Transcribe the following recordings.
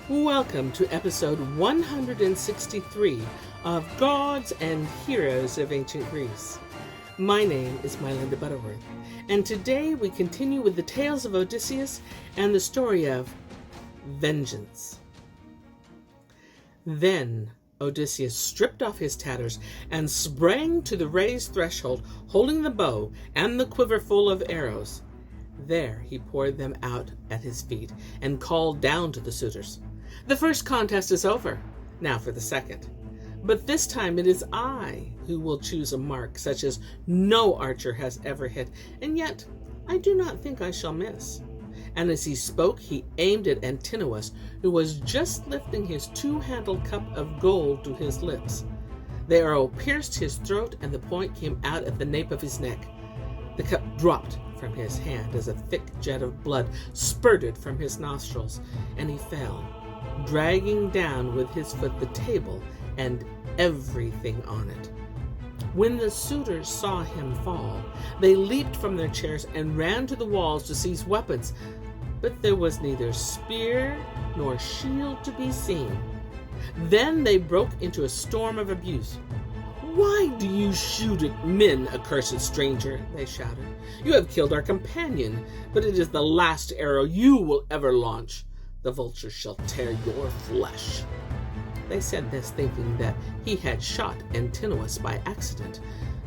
Welcome to episode 163 of Gods and Heroes of Ancient Greece. My name is Mylinda Butterworth, and today we continue with the tales of Odysseus and the story of vengeance. Then Odysseus stripped off his tatters and sprang to the raised threshold, holding the bow and the quiver full of arrows. There he poured them out at his feet and called down to the suitors. The first contest is over. Now for the second. But this time it is I who will choose a mark such as no archer has ever hit, and yet I do not think I shall miss. And as he spoke, he aimed at Antinous, who was just lifting his two-handled cup of gold to his lips. The arrow pierced his throat, and the point came out at the nape of his neck. The cup dropped from his hand as a thick jet of blood spurted from his nostrils, and he fell, dragging down with his foot the table and everything on it. When the suitors saw him fall, they leaped from their chairs and ran to the walls to seize weapons, but there was neither spear nor shield to be seen. Then they broke into a storm of abuse. "Why do you shoot at men, accursed stranger?" they shouted. "You have killed our companion, but it is the last arrow you will ever launch. The vulture shall tear your flesh." They said this thinking that he had shot Antinous by accident,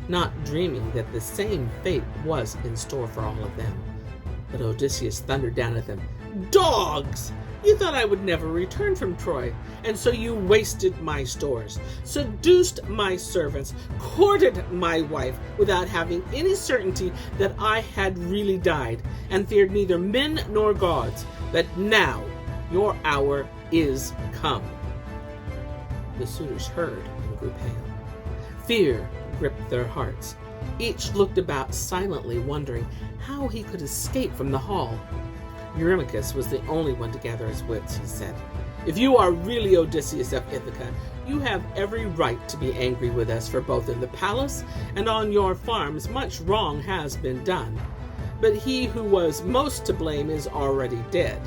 not dreaming that the same fate was in store for all of them. But Odysseus thundered down at them, "Dogs! You thought I would never return from Troy, and so you wasted my stores, seduced my servants, courted my wife without having any certainty that I had really died, and feared neither men nor gods. But now your hour is come." The suitors heard and grew pale. Fear gripped their hearts. Each looked about silently, wondering how he could escape from the hall. Eurymachus was the only one to gather his wits. He said, "If you are really Odysseus of Ithaca, you have every right to be angry with us, for both in the palace and on your farms much wrong has been done. But he who was most to blame is already dead.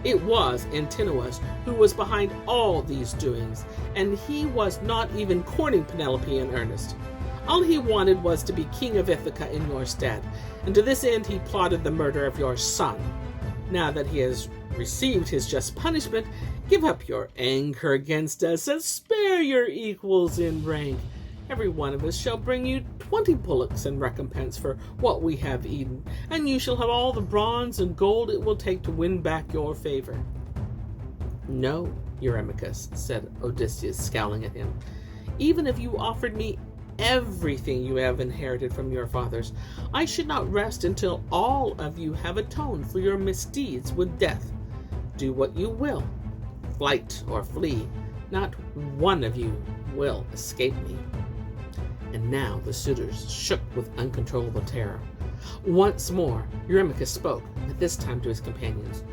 It was Antinous who was behind all these doings, and he was not even courting Penelope in earnest. All he wanted was to be king of Ithaca in your stead, and to this end he plotted the murder of your son. Now that he has received his just punishment, give up your anger against us and spare your equals in rank. Every one of us shall bring you 20 bullocks in recompense for what we have eaten, and you shall have all the bronze and gold it will take to win back your favor." "No, Eurymachus," said Odysseus, scowling at him. "Even if you offered me everything you have inherited from your fathers, I should not rest until all of you have atoned for your misdeeds with death. Do what you will, flight or flee, not one of you will escape me." And now the suitors shook with uncontrollable terror. Once more Eurymachus spoke, but this time to his companions.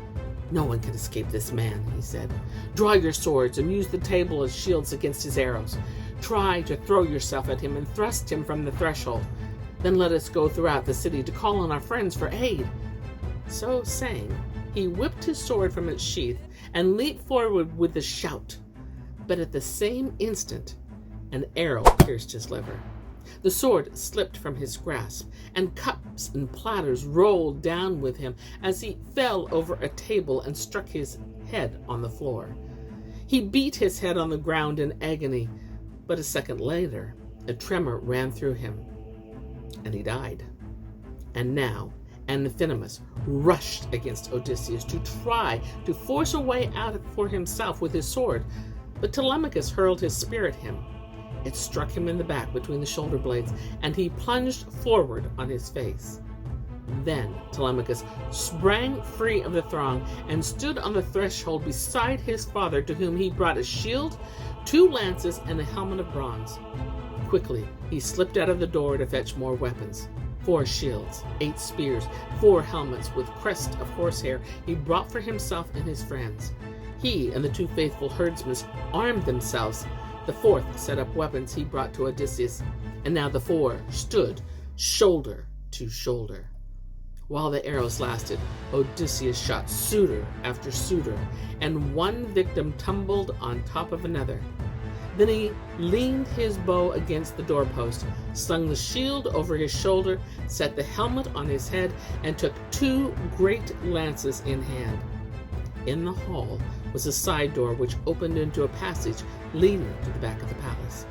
"No one can escape this man," he said. "Draw your swords and use the table as shields against his arrows. Try to throw yourself at him and thrust him from the threshold. Then let us go throughout the city to call on our friends for aid." So saying, he whipped his sword from its sheath and leaped forward with a shout. But at the same instant, an arrow pierced his liver. The sword slipped from his grasp, and cups and platters rolled down with him as he fell over a table and struck his head on the floor. He beat his head on the ground in agony, but a second later, a tremor ran through him, and he died. And now Amphinomus rushed against Odysseus to try to force a way out for himself with his sword, but Telemachus hurled his spear at him. It struck him in the back between the shoulder blades, and he plunged forward on his face. Then Telemachus sprang free of the throng and stood on the threshold beside his father, to whom he brought a shield, 2 lances, and a helmet of bronze. Quickly he slipped out of the door to fetch more weapons. 4 shields, 8 spears, 4 helmets with crests of horsehair he brought for himself and his friends. He and the 2 faithful herdsmen armed themselves. The 4th set up weapons he brought to Odysseus, and now the 4 stood shoulder to shoulder. While the arrows lasted, Odysseus shot suitor after suitor, and one victim tumbled on top of another. Then he leaned his bow against the doorpost, slung the shield over his shoulder, set the helmet on his head, and took 2 great lances in hand. In the hall was a side door which opened into a passage leading to the back of the palace.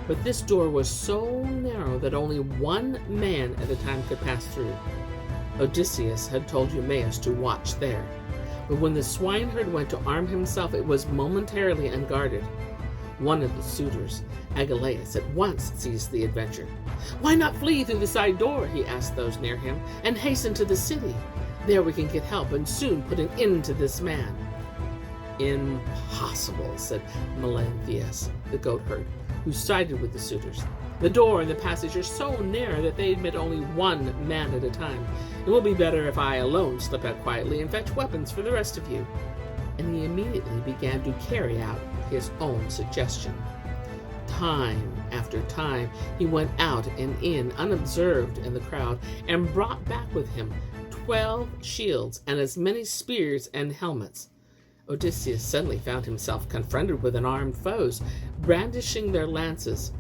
But this door was so narrow that only one man at a time could pass through. Odysseus had told Eumaeus to watch there, but when the swineherd went to arm himself, it was momentarily unguarded. One of the suitors, Agelaus, at once seized the adventure. "Why not flee through the side door," he asked those near him, "and hasten to the city? There we can get help and soon put an end to this man." "Impossible," said Melanthius, the goatherd, who sided with the suitors. "The door and the passage are so narrow that they admit only one man at a time. It will be better if I alone slip out quietly and fetch weapons for the rest of you." And he immediately began to carry out his own suggestion. Time after time he went out and in unobserved in the crowd, and brought back with him 12 shields and as many spears and helmets. Odysseus suddenly found himself confronted with armed foes, brandishing their lances.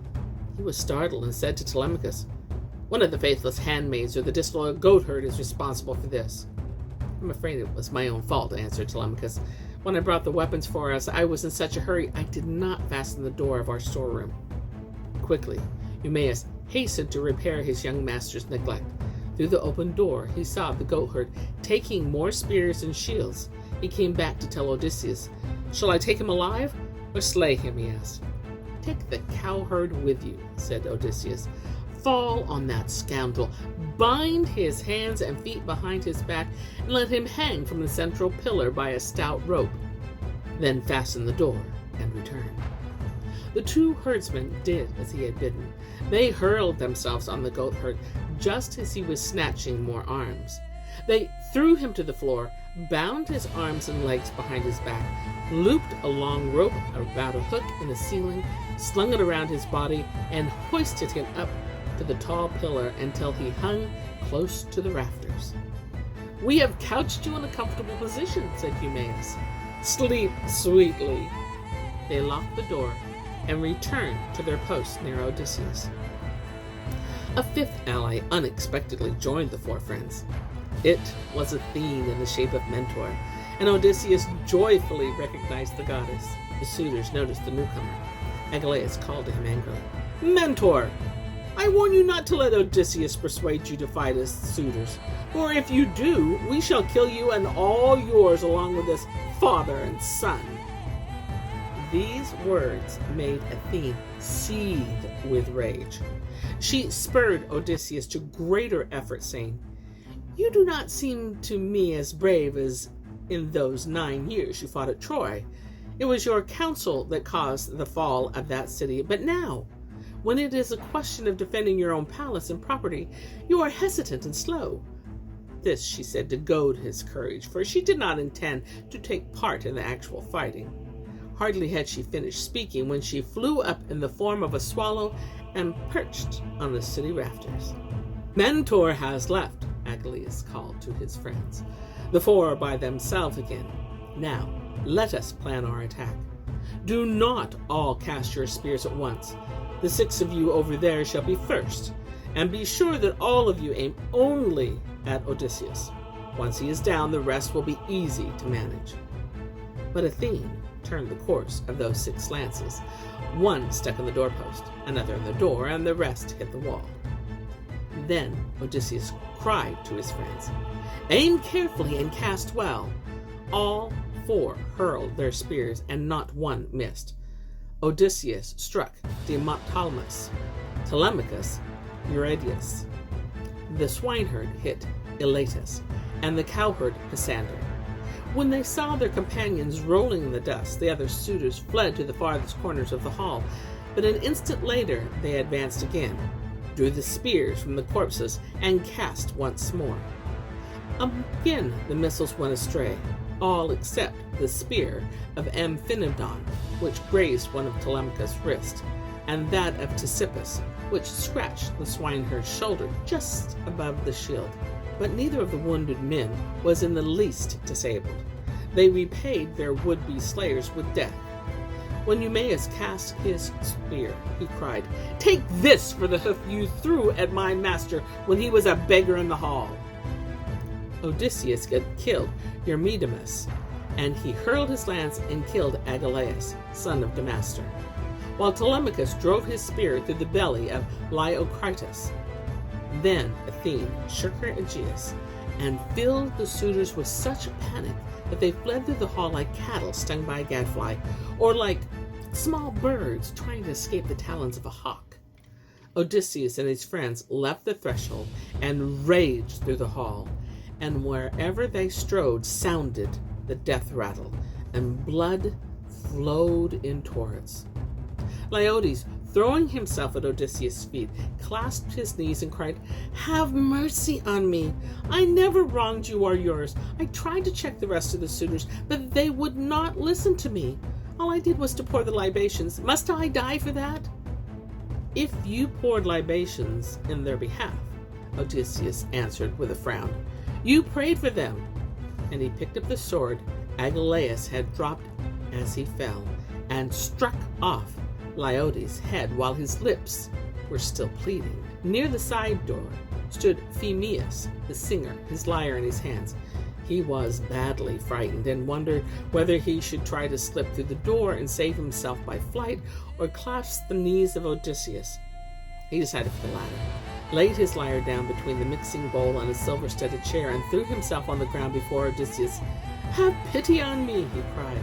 He was startled and said to Telemachus, "One of the faithless handmaids or the disloyal goatherd is responsible for this." "I'm afraid it was my own fault," answered Telemachus. "When I brought the weapons for us, I was in such a hurry I did not fasten the door of our storeroom." Quickly, Eumaeus hastened to repair his young master's neglect. Through the open door, he saw the goatherd taking more spears and shields. He came back to tell Odysseus. "Shall I take him alive or slay him?" he asked. "Take the cowherd with you," said Odysseus. "Fall on that scoundrel, bind his hands and feet behind his back, and let him hang from the central pillar by a stout rope. Then fasten the door and return." The 2 herdsmen did as he had bidden. They hurled themselves on the goatherd just as he was snatching more arms. They threw him to the floor, bound his arms and legs behind his back, looped a long rope about a hook in the ceiling, slung it around his body, and hoisted him up to the tall pillar until he hung close to the rafters. "We have couched you in a comfortable position," said Eumaeus. "Sleep sweetly." They locked the door and returned to their post near Odysseus. A 5th ally unexpectedly joined the 4 friends. It was Athene in the shape of Mentor, and Odysseus joyfully recognized the goddess. The suitors noticed the newcomer. Agelaus called to him angrily, "Mentor, I warn you not to let Odysseus persuade you to fight as suitors, for if you do, we shall kill you and all yours along with his father and son." These words made Athene seethe with rage. She spurred Odysseus to greater effort, saying, "You do not seem to me as brave as in those 9 years you fought at Troy. It was your counsel that caused the fall of that city, but now, when it is a question of defending your own palace and property, you are hesitant and slow." This she said to goad his courage, for she did not intend to take part in the actual fighting. Hardly had she finished speaking when she flew up in the form of a swallow and perched on the city rafters. "Mentor has left," Agelaus called to his friends. "The 4 are by themselves again. Now, let us plan our attack. Do not all cast your spears at once. The 6 of you over there shall be first, and be sure that all of you aim only at Odysseus. Once he is down, the rest will be easy to manage." But Athene turned the course of those 6 lances. One stuck in the doorpost, another in the door, and the rest hit the wall. Then Odysseus cried to his friends, "Aim carefully and cast well." All 4 hurled their spears, and not one missed. Odysseus struck Demoptolemus, Telemachus, Eurydius. The swineherd hit Elatus, and the cowherd Pisander. When they saw their companions rolling in the dust, the other suitors fled to the farthest corners of the hall, but an instant later they advanced again, drew the spears from the corpses, and cast once more. Again the missiles went astray, all except the spear of Amphinoddon, which grazed one of Telemachus' wrists, and that of Ctesippus, which scratched the swineherd's shoulder just above the shield. But neither of the wounded men was in the least disabled. They repaid their would-be slayers with death. When Eumaeus cast his spear, he cried, "Take this for the hoof you threw at my master when he was a beggar in the hall." Odysseus had killed Eurymedonus, and he hurled his lance and killed Agelaus, son of Damastor, while Telemachus drove his spear through the belly of Leiocritus. Then Athene shook her Aegeus and filled the suitors with such panic that they fled through the hall like cattle stung by a gadfly, or like small birds trying to escape the talons of a hawk. Odysseus and his friends left the threshold and raged through the hall, and wherever they strode sounded the death rattle, and blood flowed in torrents. Leiodes, throwing himself at Odysseus' feet, clasped his knees and cried, "Have mercy on me! I never wronged you or yours. I tried to check the rest of the suitors, but they would not listen to me. All I did was to pour the libations. Must I die for that?" "If you poured libations in their behalf," Odysseus answered with a frown, "you prayed for them." And he picked up the sword Agelaus had dropped as he fell, and struck off Leiodes' head while his lips were still pleading. Near the side door stood Phemius, the singer, his lyre in his hands. He was badly frightened and wondered whether he should try to slip through the door and save himself by flight, or clasp the knees of Odysseus. He decided for the latter, laid his lyre down between the mixing bowl and a silver-studded chair, and threw himself on the ground before Odysseus. "Have pity on me," he cried,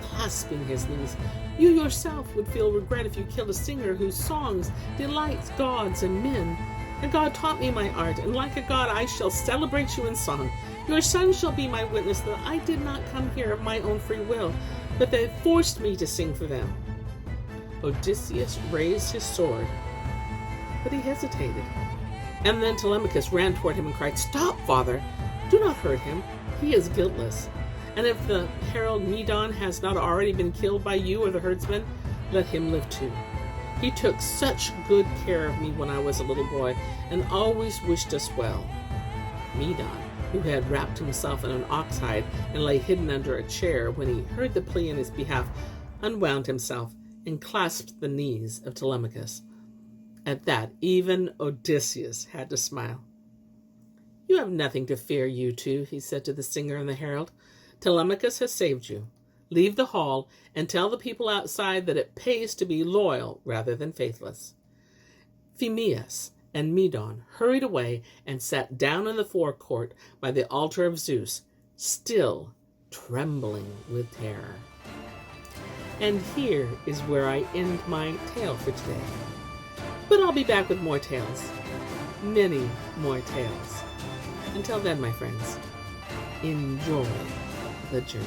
clasping his knees. "You yourself would feel regret if you killed a singer whose songs delight gods and men. A god taught me my art, and like a god I shall celebrate you in song. Your son shall be my witness that I did not come here of my own free will, but they forced me to sing for them." Odysseus raised his sword, but he hesitated. And then Telemachus ran toward him and cried, "Stop, father! Do not hurt him. He is guiltless. And if the herald Medon has not already been killed by you or the herdsmen, let him live too. He took such good care of me when I was a little boy, and always wished us well." Medon, who had wrapped himself in an ox hide and lay hidden under a chair when he heard the plea in his behalf, unwound himself and clasped the knees of Telemachus. At that, even Odysseus had to smile. "You have nothing to fear, you two," he said to the singer and the herald. "Telemachus has saved you. Leave the hall and tell the people outside that it pays to be loyal rather than faithless." Phemius and Medon hurried away and sat down in the forecourt by the altar of Zeus, still trembling with terror. And here is where I end my tale for today. But I'll be back with more tales. Many more tales. Until then, my friends, enjoy the journey.